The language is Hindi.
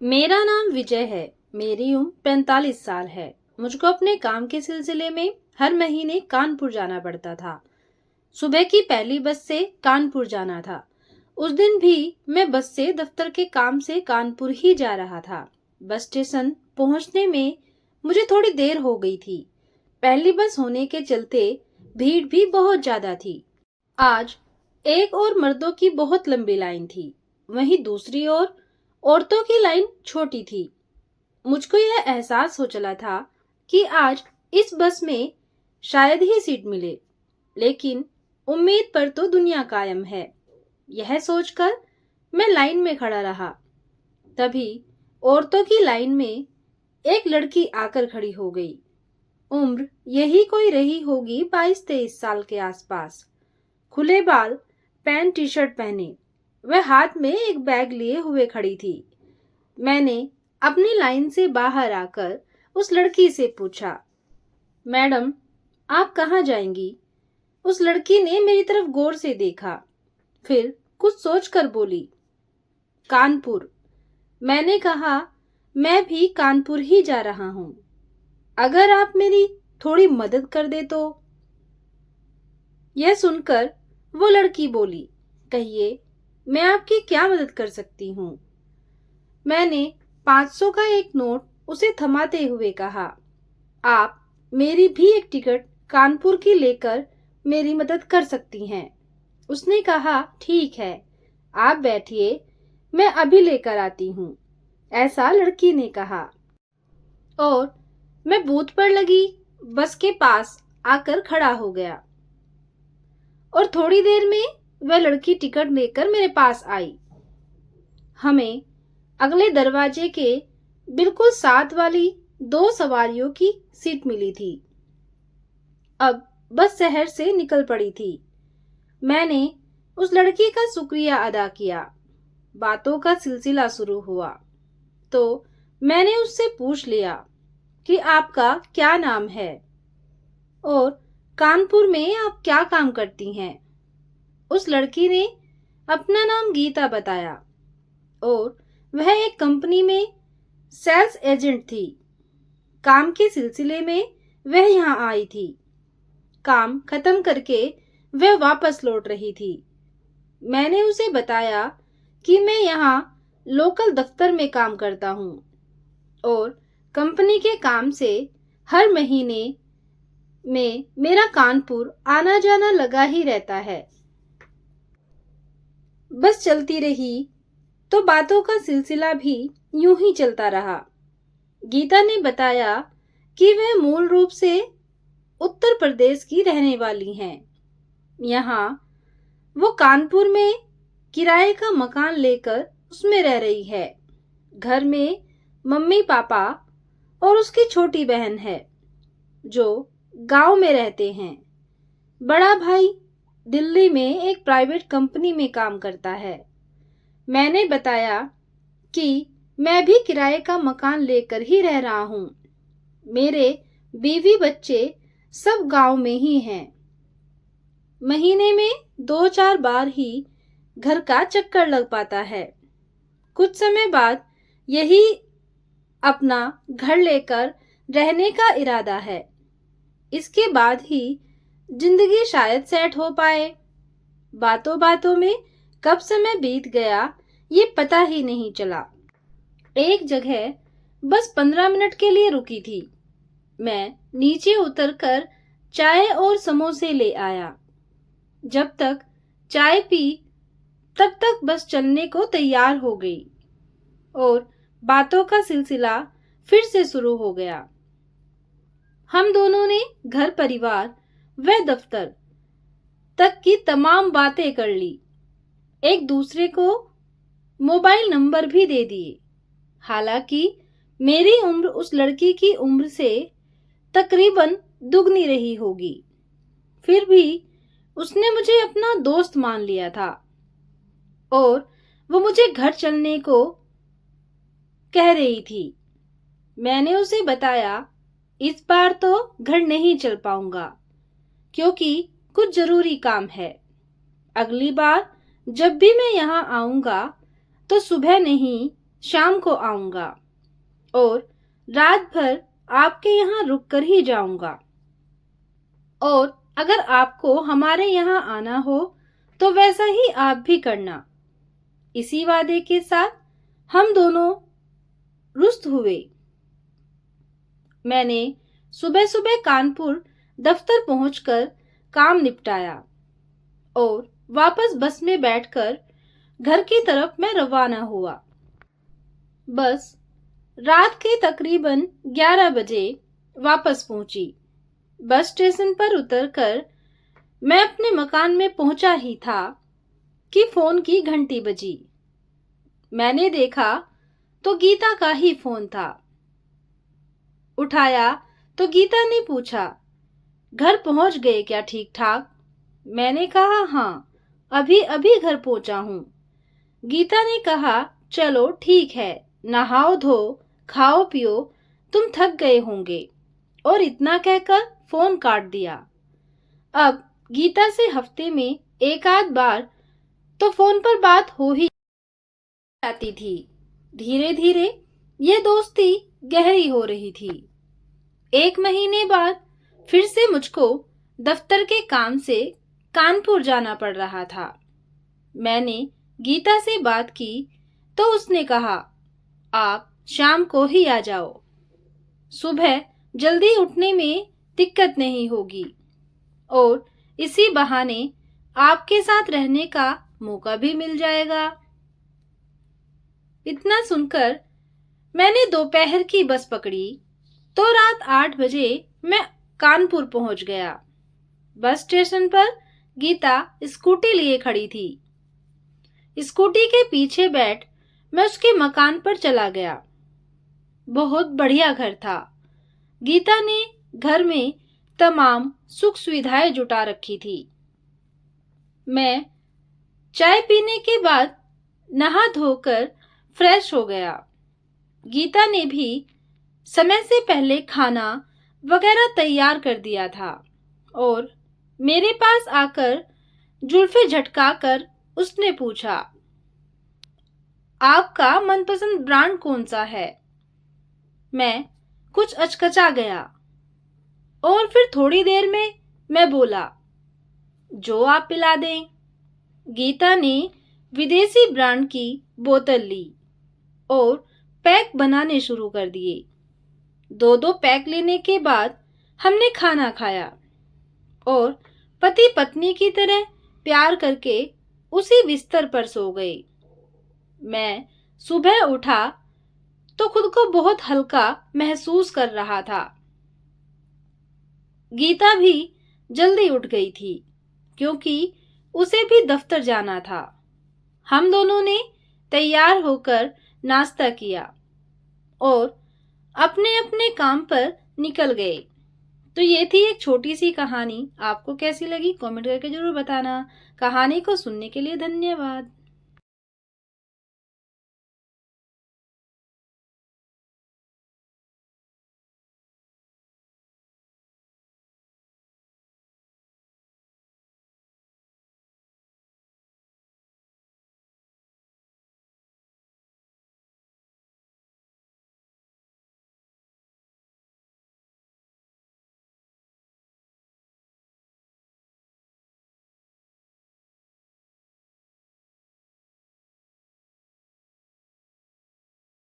मेरा नाम विजय है। मेरी उम्र 45 साल है। मुझको अपने काम के सिलसिले में हर महीने कानपुर जाना पड़ता था। सुबह की पहली बस से कानपुर जाना था। उस दिन भी मैं बस से दफ्तर के काम से कानपुर ही जा रहा था। बस स्टेशन पहुंचने में मुझे थोड़ी देर हो गई थी। पहली बस होने के चलते भीड़ भी बहुत ज्यादा थी। आज एक और मर्दों की बहुत लंबी लाइन थी, वहीं दूसरी ओर औरतों की लाइन छोटी थी। मुझको यह एहसास हो चला था कि आज इस बस में शायद ही सीट मिले, लेकिन उम्मीद पर तो दुनिया कायम है। यह सोचकर मैं लाइन में खड़ा रहा। तभी औरतों की लाइन में एक लड़की आकर खड़ी हो गई। उम्र यही कोई रही होगी 22-23 साल के आसपास। खुले बाल, पैंट टी शर्ट पहने, वह हाथ में एक बैग लिए हुए खड़ी थी। मैंने अपनी लाइन से बाहर आकर उस लड़की से पूछा, मैडम, आप कहाँ जाएंगी? उस लड़की ने मेरी तरफ गौर से देखा, फिर कुछ सोचकर बोली, कानपुर। मैंने कहा, मैं भी कानपुर ही जा रहा हूँ। अगर आप मेरी थोड़ी मदद कर दे तो। यह सुनकर वो लड़की बोली, कहिए, मैं आपकी क्या मदद कर सकती हूँ? मैंने 500 का एक नोट उसे थमाते हुए कहा, आप मेरी भी एक टिकट कानपुर की लेकर मेरी मदद कर सकती हैं। उसने कहा, ठीक है, आप बैठिए, मैं अभी लेकर आती हूँ, ऐसा लड़की ने कहा। और मैं बूथ पर लगी बस के पास आकर खड़ा हो गया और थोड़ी देर में वह लड़की टिकट लेकर मेरे पास आई। हमें अगले दरवाजे के बिल्कुल साथ वाली 2 सवारियों की सीट मिली थी। अब बस शहर से निकल पड़ी थी। मैंने उस लड़की का शुक्रिया अदा किया। बातों का सिलसिला शुरू हुआ तो मैंने उससे पूछ लिया कि आपका क्या नाम है और कानपुर में आप क्या काम करती हैं? उस लड़की ने अपना नाम गीता बताया और वह एक कंपनी में सेल्स एजेंट थी। काम के सिलसिले में वह यहाँ आई थी। काम खत्म करके वह वापस लौट रही थी। मैंने उसे बताया कि मैं यहाँ लोकल दफ्तर में काम करता हूँ और कंपनी के काम से हर महीने में मेरा कानपुर आना जाना लगा ही रहता है। बस चलती रही तो बातों का सिलसिला भी यूं ही चलता रहा। गीता ने बताया कि वह मूल रूप से उत्तर प्रदेश की रहने वाली हैं। यहाँ वो कानपुर में किराए का मकान लेकर उसमें रह रही है। घर में मम्मी पापा और उसकी छोटी बहन है जो गांव में रहते हैं। बड़ा भाई दिल्ली में एक प्राइवेट कंपनी में काम करता है। मैंने बताया कि मैं भी किराए का मकान लेकर ही रह रहा हूँ। मेरे बीवी बच्चे सब गांव में ही हैं। महीने में 2-4 बार ही घर का चक्कर लग पाता है। कुछ समय बाद यही अपना घर लेकर रहने का इरादा है। इसके बाद ही जिंदगी शायद सेट हो पाए। बातों बातों में कब समय बीत गया ये पता ही नहीं चला। एक जगह बस 15 मिनट के लिए रुकी थी। मैं नीचे उतरकर चाय और समोसे ले आया। जब तक चाय पी तब तक बस चलने को तैयार हो गई और बातों का सिलसिला फिर से शुरू हो गया। हम दोनों ने घर परिवार व दफ्तर तक की तमाम बातें कर ली। एक दूसरे को मोबाइल नंबर भी दे दिए। हालांकि मेरी उम्र उस लड़की की उम्र से तकरीबन दुगनी रही होगी, फिर भी उसने मुझे अपना दोस्त मान लिया था और वो मुझे घर चलने को कह रही थी। मैंने उसे बताया, इस बार तो घर नहीं चल पाऊंगा क्योंकि कुछ जरूरी काम है। अगली बार जब भी मैं यहाँ आऊंगा तो सुबह नहीं शाम को आऊंगा और रात भर आपके यहाँ रुक कर ही जाऊंगा। और अगर आपको हमारे यहाँ आना हो तो वैसा ही आप भी करना। इसी वादे के साथ हम दोनों रुस्त हुए। मैंने सुबह सुबह कानपुर दफ्तर पहुंचकर काम निपटाया और वापस बस में बैठकर घर की तरफ मैं रवाना हुआ। बस रात के तकरीबन 11 बजे वापस पहुंची। बस स्टेशन पर उतरकर मैं अपने मकान में पहुंचा ही था कि फोन की घंटी बजी। मैंने देखा तो गीता का ही फोन था। उठाया तो गीता ने पूछा, घर पहुंच गए क्या ठीक ठाक? मैंने कहा हाँ, अभी अभी घर पहुंचा हूं। गीता ने कहा चलो ठीक है, नहाओ धो, खाओ पियो, तुम थक गए होंगे। और इतना कहकर फोन काट दिया। अब गीता से हफ्ते में एक आध बार तो फोन पर बात हो ही जाती थी। धीरे धीरे ये दोस्ती गहरी हो रही थी। 1 महीने बाद फिर से मुझको दफ्तर के काम से कानपुर जाना पड़ रहा था। मैंने गीता से बात की तो उसने कहा, आप शाम को ही आ जाओ, सुबह जल्दी उठने में दिक्कत नहीं होगी और इसी बहाने आपके साथ रहने का मौका भी मिल जाएगा। इतना सुनकर मैंने दोपहर की बस पकड़ी तो रात 8 बजे मैं कानपुर पहुंच गया। बस स्टेशन पर गीता स्कूटी लिए खड़ी थी। स्कूटी के पीछे बैठ मैं उसके मकान पर चला गया। बहुत बढ़िया घर था। गीता ने घर में तमाम सुख सुविधाएं जुटा रखी थी। मैं चाय पीने के बाद नहा धोकर फ्रेश हो गया। गीता ने भी समय से पहले खाना वगैरह तैयार कर दिया था और मेरे पास आकर जुल्फे झटकाकर उसने पूछा, आपका मनपसंद ब्रांड कौन सा है? मैं कुछ अचकचा गया और फिर थोड़ी देर में मैं बोला, जो आप पिला दें। गीता ने विदेशी ब्रांड की बोतल ली और पैक बनाने शुरू कर दिए। 2-2 पैक लेने के बाद हमने खाना खाया और पति पत्नी की तरह प्यार करके उसी बिस्तर पर सो गए। मैं सुबह उठा तो खुद को बहुत हल्का महसूस कर रहा था। गीता भी जल्दी उठ गई थी क्योंकि उसे भी दफ्तर जाना था। हम दोनों ने तैयार होकर नाश्ता किया और अपने अपने काम पर निकल गए। तो ये थी एक छोटी सी कहानी। आपको कैसी लगी कमेंट करके जरूर बताना। कहानी को सुनने के लिए धन्यवाद।